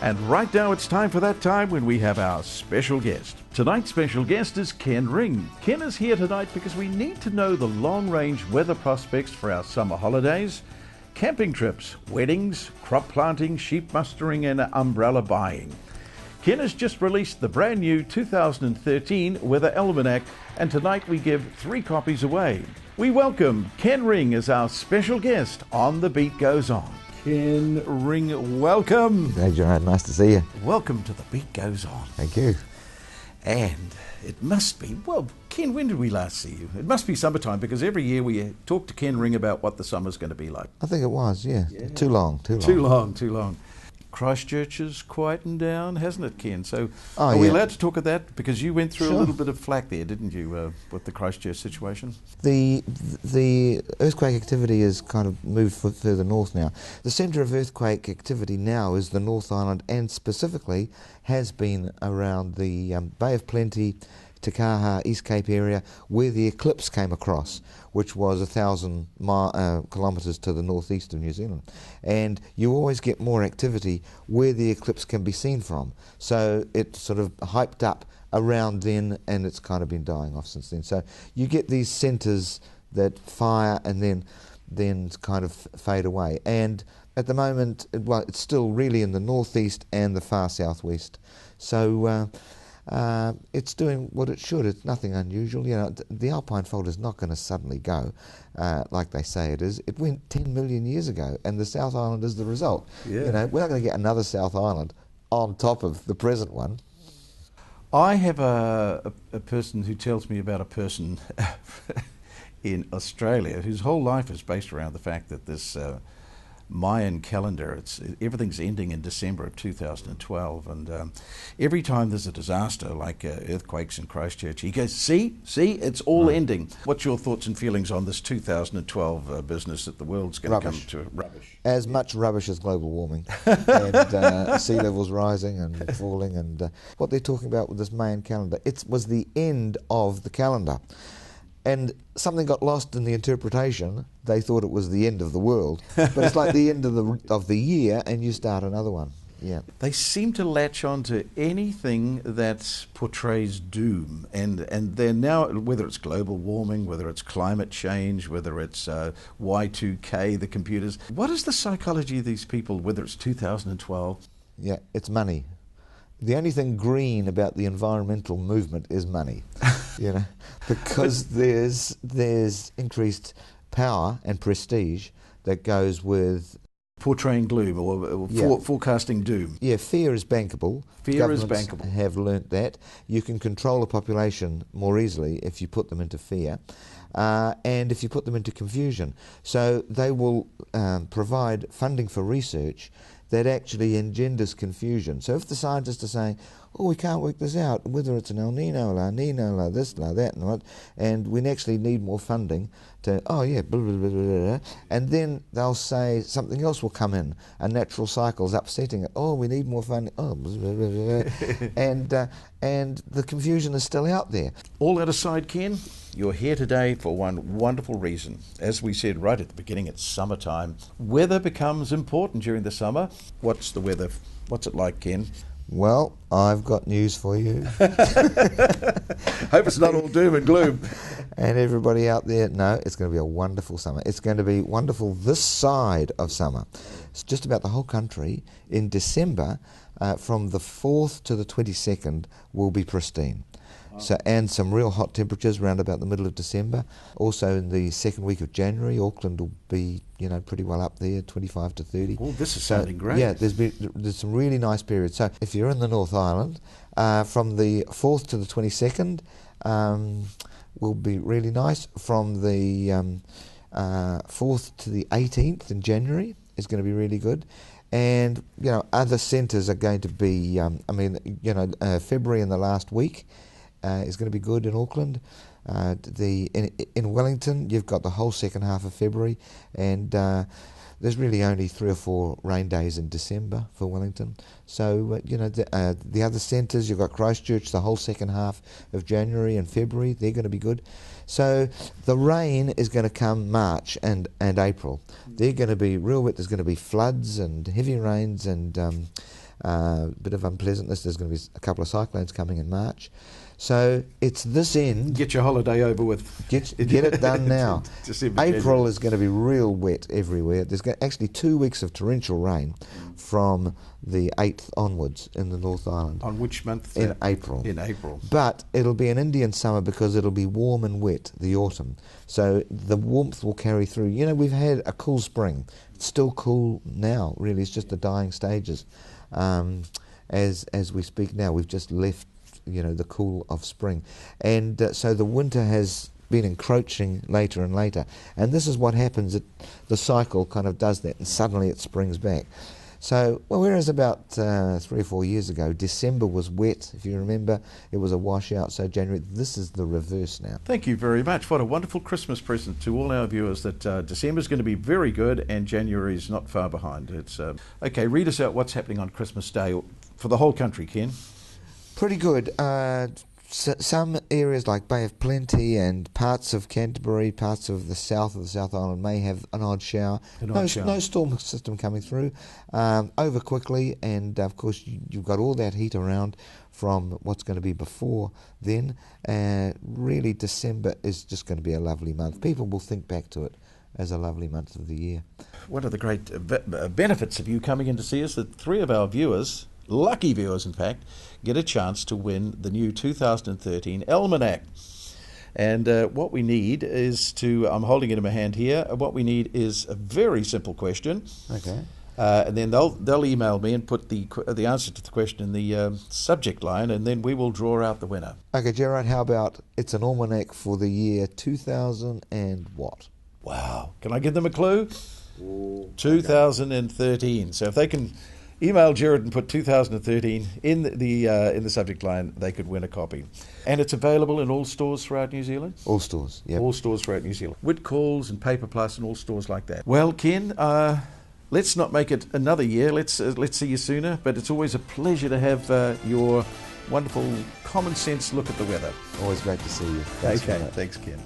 And right now it's time for that time when we have our special guest. Tonight's special guest is Ken Ring. Ken is here tonight because we need to know the long-range weather prospects for our summer holidays, camping trips, weddings, crop planting, sheep mustering and umbrella buying. Ken has just released the brand new 2013 Weather Almanac, and tonight we give 3 copies away. We welcome Ken Ring as our special guest on The Beat Goes On. Ken Ring, welcome. Hey, Gerard, nice to see you. Welcome to The Beat Goes On. Thank you. And it must be, well, Ken, when did we last see you? It must be summertime, because every year we talk to Ken Ring about what the summer's going to be like. I think it was, yeah. Too long. Too long. Christchurch has quietened down, hasn't it, Ken? So are we allowed to talk of that? Because you went through a little bit of flack there, didn't you, with the Christchurch situation? The earthquake activity has kind of moved further north now. The centre of earthquake activity now is the North Island, and specifically has been around the Bay of Plenty, Te Kaha, East Cape area, where the eclipse came across, which was 1,000 kilometres to the northeast of New Zealand. And you always get more activity where the eclipse can be seen from. So it sort of hyped up around then, and it's kind of been dying off since then. So you get these centres that fire and then kind of fade away. And at the moment, well, it's still really in the northeast and the far southwest. So it's doing what it should. It's nothing unusual. You know, the Alpine fault is not going to suddenly go like they say it is. It went 10 million years ago, and the South Island is the result. Yeah. You know, we're not going to get another South Island on top of the present one. I have a person who tells me about a person in Australia whose whole life is based around the fact that this Mayan calendar, everything's ending in December of 2012, and every time there's a disaster like earthquakes in Christchurch, he goes, see, it's all ending. What's your thoughts and feelings on this 2012 business that the world's going to come to rubbish? As much rubbish as global warming and sea levels rising and falling, and what they're talking about with this Mayan calendar, it was the end of the calendar. And something got lost in the interpretation. They thought it was the end of the world, but it's like the end of the year, and you start another one. Yeah. They seem to latch on to anything that portrays doom, and they're now, whether it's global warming, whether it's climate change, whether it's Y2K, the computers. What is the psychology of these people, whether it's 2012? Yeah, it's money. The only thing green about the environmental movement is money, you know, because there's increased power and prestige that goes with portraying gloom or forecasting doom. Yeah, fear is bankable. Governments have learnt that. You can control a population more easily if you put them into fear. And if you put them into confusion. So they will provide funding for research that actually engenders confusion. So if the scientists are saying, oh, we can't work this out, whether it's an El Nino, La Nina, La this, La that, and we actually need more funding to, blah, blah, blah, blah, blah, and then they'll say something else will come in, a natural cycle's upsetting it, oh, we need more funding, oh, blah, blah, blah, blah. and the confusion is still out there. All that aside, Ken, you're here today for one wonderful reason. As we said right at the beginning, it's summertime. Weather becomes important during the summer. What's the weather? What's it like, Ken? Well, I've got news for you. Hope it's not all doom and gloom. And everybody out there, no, it's going to be a wonderful summer. It's going to be wonderful this side of summer. It's just about the whole country. In December, from the 4th to the 22nd, will be pristine. So, and some real hot temperatures around about the middle of December. Also in the second week of January, Auckland will be, you know, pretty well up there, 25 to 30. Oh, this is sounding great. Yeah, there's some really nice periods. So if you're in the North Island, from the 4th to the 22nd will be really nice. From the 4th to the 18th in January is going to be really good. And, you know, other centres are going to be, February in the last week is going to be good in Auckland. In Wellington, you've got the whole second half of February, and there's really only 3 or 4 rain days in December for Wellington. So, the other centres, you've got Christchurch, the whole second half of January and February, they're going to be good. So the rain is going to come March and April. They're going to be real wet. There's going to be floods and heavy rains and bit of unpleasantness. There's going to be a couple of cyclones coming in March. So it's this end. Get your holiday over with. Get it done now. December, April January. is going to be real wet everywhere. There's actually 2 weeks of torrential rain from the 8th onwards in the North Island. On which month? In April. In April. But it'll be an Indian summer because it'll be warm and wet, the autumn. So the warmth will carry through. You know, we've had a cool spring. It's still cool now, really. It's just the dying stages. As we speak now, we've just left, you know, the cool of spring. And so the winter has been encroaching later and later. And this is what happens. The cycle kind of does that, and suddenly it springs back. So, well, whereas about 3 or 4 years ago, December was wet, if you remember, it was a washout, so January, this is the reverse now. Thank you very much. What a wonderful Christmas present to all our viewers, that December's going to be very good and January is not far behind. It's okay, read us out what's happening on Christmas Day for the whole country, Ken. Pretty good. Some areas like Bay of Plenty and parts of Canterbury, parts of the South Island may have an odd shower. No storm system coming through. Over quickly, and of course you've got all that heat around from what's going to be before then. Really, December is just going to be a lovely month. People will think back to it as a lovely month of the year. One of the great benefits of you coming in to see us, that 3 of our viewers, lucky viewers in fact, get a chance to win the new 2013 Almanac. And what we need is I'm holding it in my hand here, what we need is a very simple question. Okay. And then they'll email me and put the answer to the question in the subject line, and then we will draw out the winner. Okay, Gerard, how about it's an almanac for the year 2000 and what? Wow. Can I give them a clue? 2013. So if they can email Jared and put 2013 in the subject line, they could win a copy. And it's available in all stores throughout New Zealand? All stores, yeah. All stores throughout New Zealand. Whitcalls and Paper Plus and all stores like that. Well, Ken, let's not make it another year. Let's see you sooner. But it's always a pleasure to have your wonderful common sense look at the weather. Always great to see you. Okay, thanks, Ken.